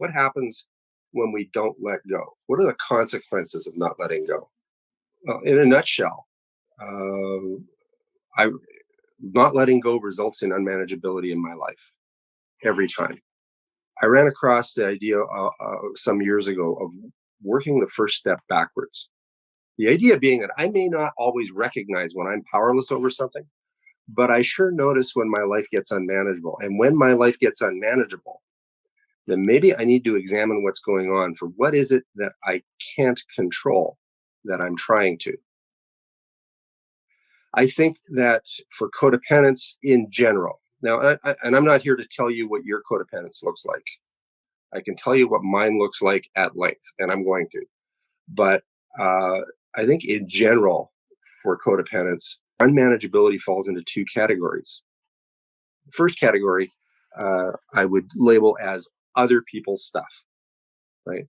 What happens when we don't let go? What are the consequences of not letting go? Well, in a nutshell, I not letting go results in unmanageability in my life every time. I ran across the idea some years ago of working the first step backwards. The idea being that I may not always recognize when I'm powerless over something, but I sure notice when my life gets unmanageable. And when my life gets unmanageable, then maybe I need to examine what's going on for what is it that I can't control that I'm trying to. I think that for codependence in general, now, and I'm not here to tell you what your codependence looks like. I can tell you what mine looks like at length, and I'm going to. But I think in general, for codependence, unmanageability falls into two categories. The first category I would label as other people's stuff, right?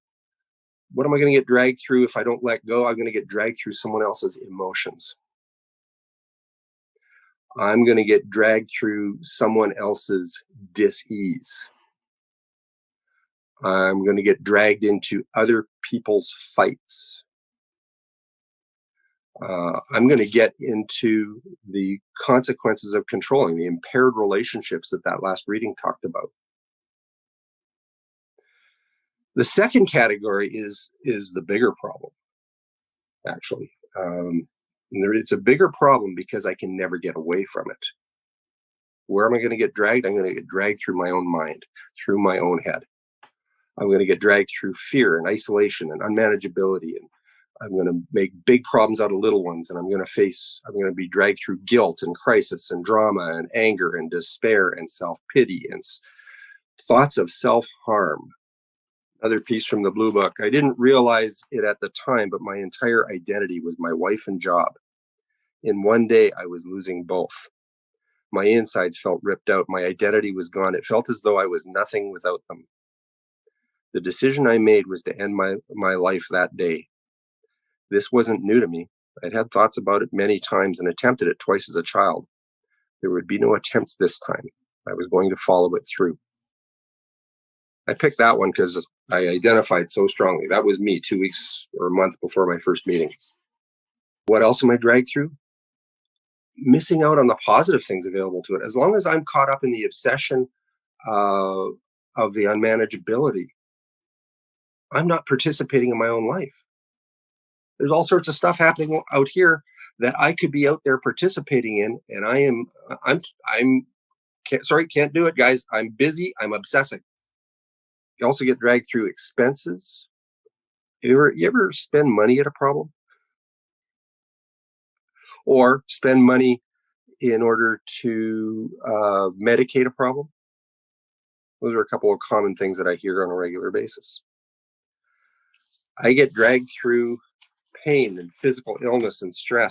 What am I going to get dragged through if I don't let go? I'm going to get dragged through someone else's emotions. I'm going to get dragged through someone else's dis-ease. I'm going to get dragged into other people's fights. I'm going to get into the consequences of controlling, the impaired relationships that last reading talked about. The second category is the bigger problem, actually. It's a bigger problem because I can never get away from it. Where am I going to get dragged? I'm going to get dragged through my own mind, through my own head. I'm going to get dragged through fear and isolation and unmanageability, and I'm going to make big problems out of little ones, and I'm going to be dragged through guilt and crisis and drama and anger and despair and self-pity and thoughts of self-harm. Another piece from the Blue Book. I didn't realize it at the time, but my entire identity was my wife and job. In one day, I was losing both. My insides felt ripped out. My identity was gone. It felt as though I was nothing without them. The decision I made was to end my life that day. This wasn't new to me. I'd had thoughts about it many times and attempted it twice as a child. There would be no attempts this time. I was going to follow it through. I picked that one because I identified so strongly. That was me 2 weeks or a month before my first meeting. What else am I dragged through? Missing out on the positive things available to it. As long as I'm caught up in the obsession of the unmanageability, I'm not participating in my own life. There's all sorts of stuff happening out here that I could be out there participating in, and can't do it, guys. I'm busy. I'm obsessing. You also get dragged through expenses. You ever spend money at a problem? Or spend money in order to medicate a problem? Those are a couple of common things that I hear on a regular basis. I get dragged through pain and physical illness and stress